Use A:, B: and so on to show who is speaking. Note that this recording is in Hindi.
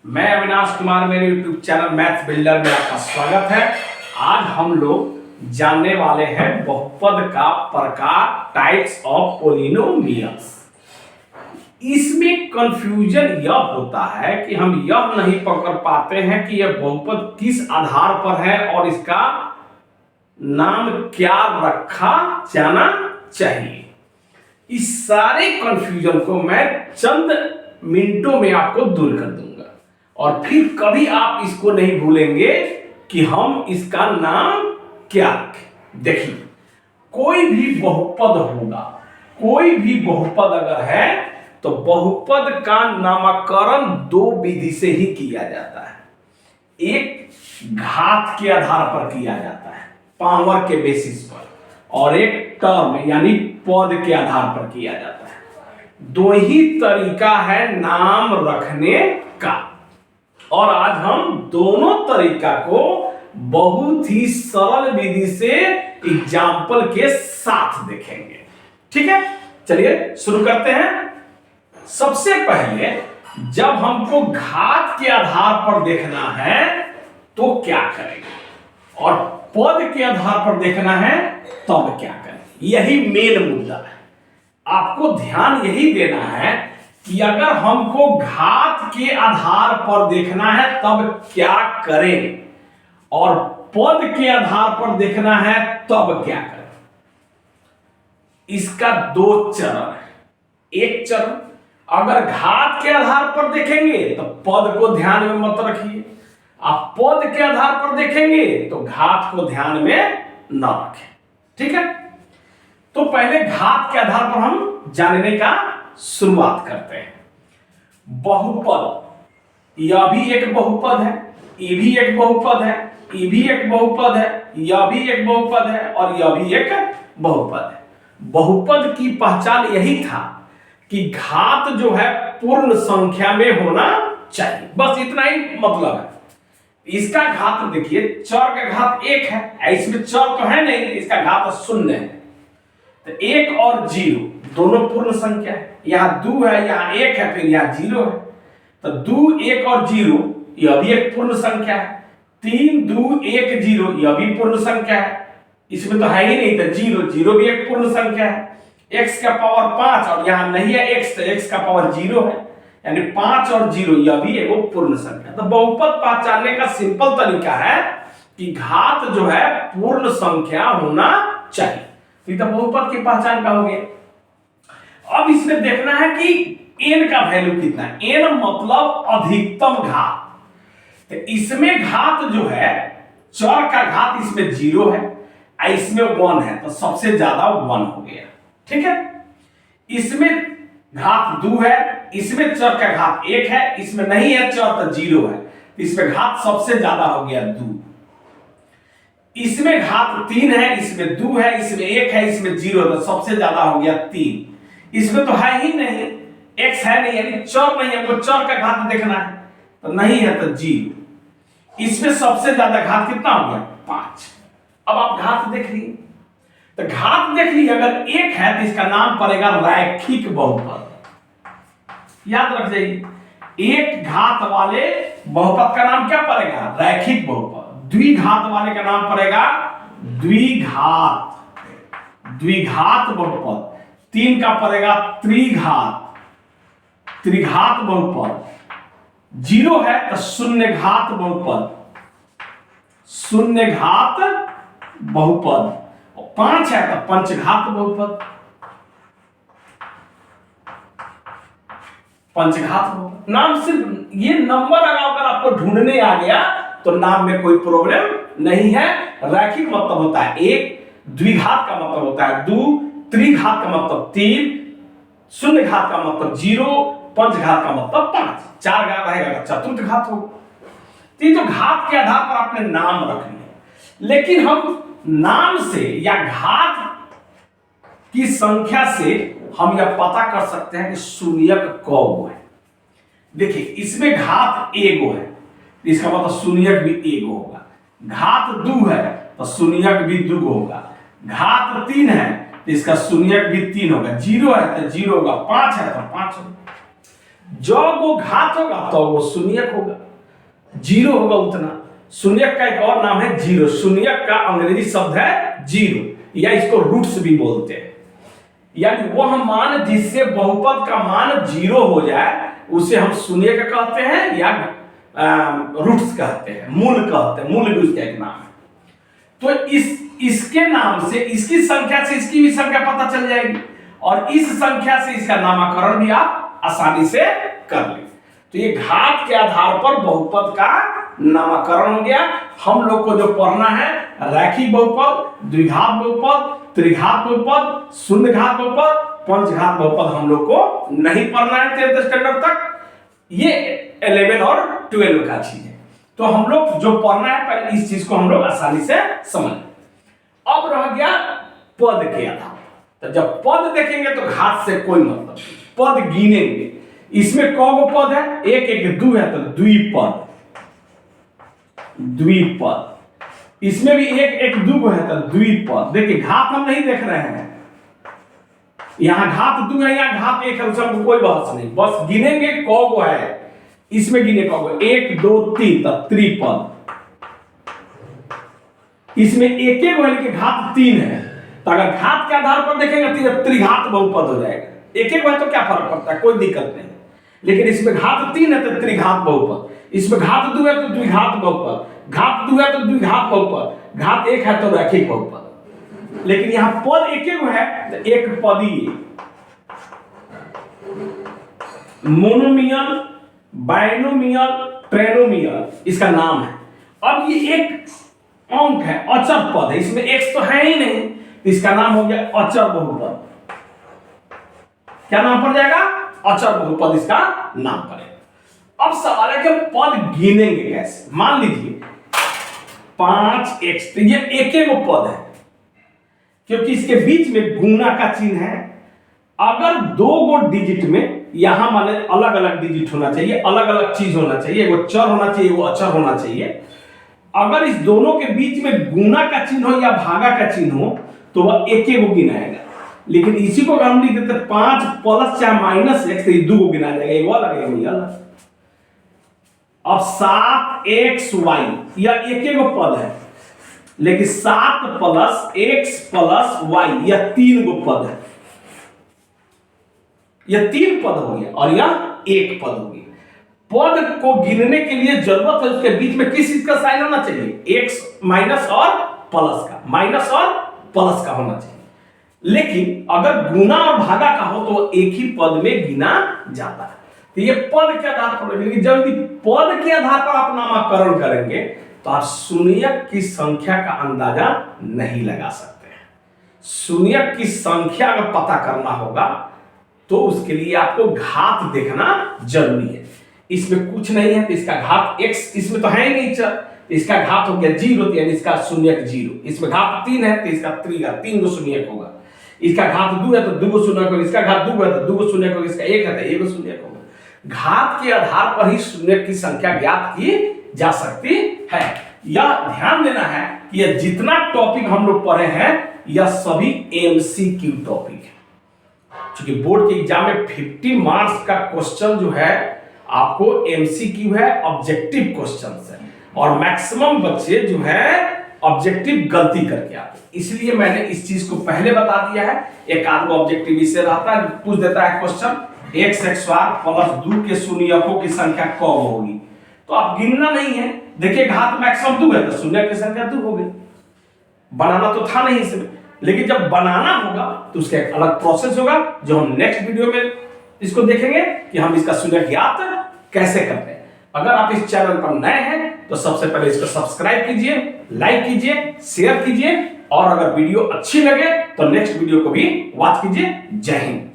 A: मैं अविनाश कुमार, मेरे YouTube चैनल मैथ बिल्डर में आपका स्वागत है। आज हम लोग जानने वाले हैं बहुपद का प्रकार, टाइप्स ऑफ पोलिनोमियल्स। इसमें कंफ्यूजन यह होता है कि हम यह नहीं पकड़ पाते हैं कि यह बहुपद किस आधार पर है और इसका नाम क्या रखा जाना चाहिए। इस सारे कंफ्यूजन को मैं चंद मिनटों में आपको दूर कर दूंगा और फिर कभी आप इसको नहीं भूलेंगे कि हम इसका नाम क्या रखें। देखिए, कोई भी बहुपद होगा, कोई भी बहुपद अगर है तो बहुपद का नामकरण दो विधि से ही किया जाता है। एक घात के आधार पर किया जाता है, पावर के बेसिस पर, और एक टर्म यानी पद के आधार पर किया जाता है। दो ही तरीका है नाम रखने का, और आज हम दोनों तरीका को बहुत ही सरल विधि से एग्जाम्पल के साथ देखेंगे। ठीक है, चलिए शुरू करते हैं। सबसे पहले जब हमको घात के आधार पर देखना है तो क्या करेंगे, और पद के आधार पर देखना है तब क्या करेंगे। यही मेन मुद्दा है। आपको ध्यान यही देना है कि अगर हमको घात के आधार पर देखना है तब क्या करें, और पद के आधार पर देखना है तब क्या करें। इसका दो चरण है। एक चरण, अगर घात के आधार पर देखेंगे तो पद को ध्यान में मत रखिए, आप पद के आधार पर देखेंगे तो घात को ध्यान में न रखें। ठीक है, तो पहले घात के आधार पर हम जानने का शुरुआत करते हैं। बहुपद, यह भी एक बहुपद है, ये भी एक बहुपद है, ये भी एक बहुपद है, यह भी एक बहुपद है, और यह भी एक बहुपद है। बहुपद की पहचान यही था कि घात जो है पूर्ण संख्या में होना चाहिए, बस इतना ही मतलब है। इसका घात देखिए, चर का घात एक है, इसमें चर तो है नहीं, इसका घात शून्य है। तो एक और जीरो दोनों पूर्ण संख्या है, यहाँ दो है, यहाँ एक है, फिर यहाँ जीरो है, तो दो एक और जीरो यह भी एक पूर्ण संख्या है। तीन दो एक जीरो यह भी पूर्ण संख्या है, इसमें तो है ही नहीं, तो जीरो जीरो भी एक पूर्ण संख्या है। x का पावर 5 और यहाँ नहीं है x, तो x का पावर 0 है, यानी 5 और 0 यह भी एक पूर्ण संख्या। तो बहुपद पहचानने का सिंपल तरीका है कि घात जो है पूर्ण संख्या होना चाहिए। तो बहुपद की पहचान का हो गया। अब इसमें देखना है कि n का वैल्यू कितना है। n मतलब अधिकतम घात। तो इसमें घात जो है, चर का घात इसमें 0 है, इसमें 1 है, तो सबसे ज्यादा 1 हो गया। ठीक है, इसमें घात 2 है, इसमें चर का घात 1 है, इसमें नहीं है चर तो 0 है, तो इसमें घात सबसे ज्यादा हो गया 2। इसमें घात 3 है, इसमें 2 है, इसमें 1 है, इसमें 0, तो सबसे ज्यादा हो गया 3। इसमें तो है ही नहीं, x है नहीं, यानी चर नहीं है, वो चर का घात देखना है, तो नहीं है तो 0। इसमें सबसे ज्यादा घात कितना हो गया 5। अब आप घात देख लीजिए, तो घात देख लीजिए, अगर 1 है तो इसका नाम पड़ेगा रैखिक बहुपद। याद रख जाइए, एक घात वाले बहुपद का नाम क्या पड़ेगा, रैखिक बहुपद। द्विघात वाले का नाम पड़ेगा द्विघात, द्विघात बहुपद। 3 का पड़ेगा त्रिघात, त्रिघात बहुपद। 0 है तो शून्य घात बहुपद, शून्य घात बहुपद। 5 है तो पंचघात बहुपद, पंचघात बहुपद। नाम सिर्फ ये नंबर अगर आपको ढूंढने आ गया तो नाम में कोई प्रॉब्लम नहीं है। रैखिक मतलब होता है 1, द्विघात का मतलब होता है 2, त्रिघात का मतलब 3, शून्य घात का मतलब 0, पंचघात का मतलब 5। 4 घात रहेगा तो चतुर्थ घात होगा। तो घात के आधार पर आपने नाम रख लिया, लेकिन हम नाम से या घात की संख्या से हम यह पता कर सकते हैं कि शून्यक कौ है। देखिए, इसमें घात एगो है, इसका मतलब शून्यक भी एगो होगा। घात 2 है तो शून्यक भी 2 होगा। घात 3 है तो इसका शून्यक भी 3 होगा। 0 है तो 0 होगा, 5 है तो 5 होगा। जब वो घात होगा तो वो शून्यक होगा, जीरो होगा उतना। शून्यक का एक और नाम है जीरो। शून्यक का अंग्रेजी शब्द है जीरो, या इसको रूट्स भी बोलते हैं। यानी वह मान जिससे बहुपद का मान जीरो हो जाए उसे हम शून्यक कहते हैं या रूट्स कहते हैं, मूल कहते हैं। मूल भी उसका एक नाम है। तो इसके नाम से, इसकी संख्या से इसकी भी संख्या पता चल जाएगी, और इस संख्या से इसका नामकरण भी आप आसानी से कर ले। तो ये घात के आधार पर बहुपद का नामकरण हो गया। हम लोग को जो पढ़ना है रैखिक बहुपद, द्विघात बहुपद, त्रिघात बहुपद, शून्य घात बहुपद, पंचघात बहुपद हम लोग को नहीं पढ़ना है 10th स्टैंडर्ड तक। ये 11 और 12 का चीज है। तो हम लोग जो पढ़ना है पहले इस चीज को हम लोग आसानी से समझ। अब रह गया पद के आधार। तो जब पद देखेंगे तो घात से कोई मतलब नहीं, पद गिनेंगे। इसमें कौन पद है? एक एक दो है तो द्विपद, द्विपद। इसमें भी एक एक दो है तो द्विपद। देखिए घात हम नहीं देख रहे हैं, यहां घात दो है, यहां घात एक है, उसमें कोई बहस नहीं, बस गिनेंगे कौगो है। इसमें गिने कौगो 1 2 3 तो त्रिपद। इसमें एक एक है लेकिन घात 3 है, तो अगर घात के आधार पर देखेंगे तो त्रिघात बहुपद हो जाएगा। एक एक है तो क्या फर्क पड़ता है, कोई दिक्कत नहीं। लेकिन इसमें घात 3 है तो त्रिघात बहुपद, इसमें घात 2 है तो द्विघात बहुपद, घात 2 है तो द्विघात बहुपद, घात 1 है तो रैखिक बहुपद। लेकिन यहां पद एक एक है तो एक पदीय, मोनोमियल, बाइनोमियल, ट्रेनोमियल इसका नाम है। अब ये एक अंक है, अचर पद है, इसमें x तो है ही नहीं, इसका नाम हो गया अचर बहुपद। क्या नाम पड़ जाएगा? अचर बहुपद इसका नाम पड़ेगा। अब सवाल है कि पद गिनेंगे कैसे। मान लीजिए 5x, तो ये एक एक पद है क्योंकि इसके बीच में गुना का चिन्ह है। अगर दो गो डिजिट में, यहां माने अलग अलग डिजिट होना चाहिए, अलग अलग चीज होना चाहिए, वो चर होना चाहिए, वो अचर होना चाहिए। अगर इस दोनों के बीच में गुना का चिन्ह हो या भागा का चिन्ह हो तो वह एक एक गिनाएगा। लेकिन इसी को हम लिख देते 5 प्लस या माइनस x, तो ये दो को गिना जाएगा, एक वो अलग है ये अलग। अब 7xy या एक एक पद है, लेकिन 7 प्लस x प्लस y यह 3 गो पद है। यह 3 पद हो गया और यह एक पद हो गया। पद को गिनने के लिए जरूरत है उसके बीच में किस चीज का साइन होना चाहिए? x माइनस और प्लस का, माइनस और प्लस का होना चाहिए। लेकिन अगर गुना और भागा का हो तो एक ही पद में गिना जाता है। तो ये पद के आधार पर, लेकिन जब पद के आधार पर आप नामकरण करेंगे तो आप शून्यक की संख्या का अंदाजा नहीं लगा सकते हैं। शून्यक की संख्या अगर पता करना होगा तो उसके लिए आपको घात देखना जरूरी है। इसमें कुछ नहीं है तो इसका घात x, इसमें तो है ही नहीं चर, इसका घात हो गया 0, यानी इसका शून्यक 0। इसमें घात 3 है तो इसका 3 गो शून्यक होगा। इसका घात 2 है तो 2 गो शून्यक होगा, इसका घात 2 है तो 2 गो शून्यक होगा, इसका 1 है तो 1 गो शून्यक होगा। घात के आधार पर ही शून्यक की संख्या ज्ञात की जा सकती है। यह ध्यान देना है कि यह जितना टॉपिक हम लोग पढ़े हैं यह सभी एमसीक्यू टॉपिक है। क्योंकि बोर्ड के एग्जाम में 50 मार्क्स का क्वेश्चन जो है आपको एमसीक्यू है, ऑब्जेक्टिव क्वेश्चंस है, और मैक्सिमम बच्चे जो है ऑब्जेक्टिव गलती करके आते हैं। इसलिए मैंने इस चीज को पहले बता दिया है। एक आध ऑब्जेक्टिव इससे रहता है, पूछ देता है क्वेश्चन x बार प्लस 2 के शून्यकों की संख्या कब होगी, तो आप गिनना नहीं है। देखिए घात मैक्सिमम 2 है तो शून्य की संख्या 2 हो गई। बनाना तो था नहीं इसमें, लेकिन जब बनाना होगा तो उसका एक अलग प्रोसेस होगा जो हम नेक्स्ट वीडियो में इसको देखेंगे कि हम इसका शून्य ज्ञात कैसे करते हैं। अगर आप इस चैनल पर नए हैं तो सबसे पहले इसको सब्सक्राइब कीजिए, लाइक कीजिए, शेयर कीजिए, और अगर वीडियो अच्छी लगे तो नेक्स्ट वीडियो को भी वॉच कीजिए। जय हिंद।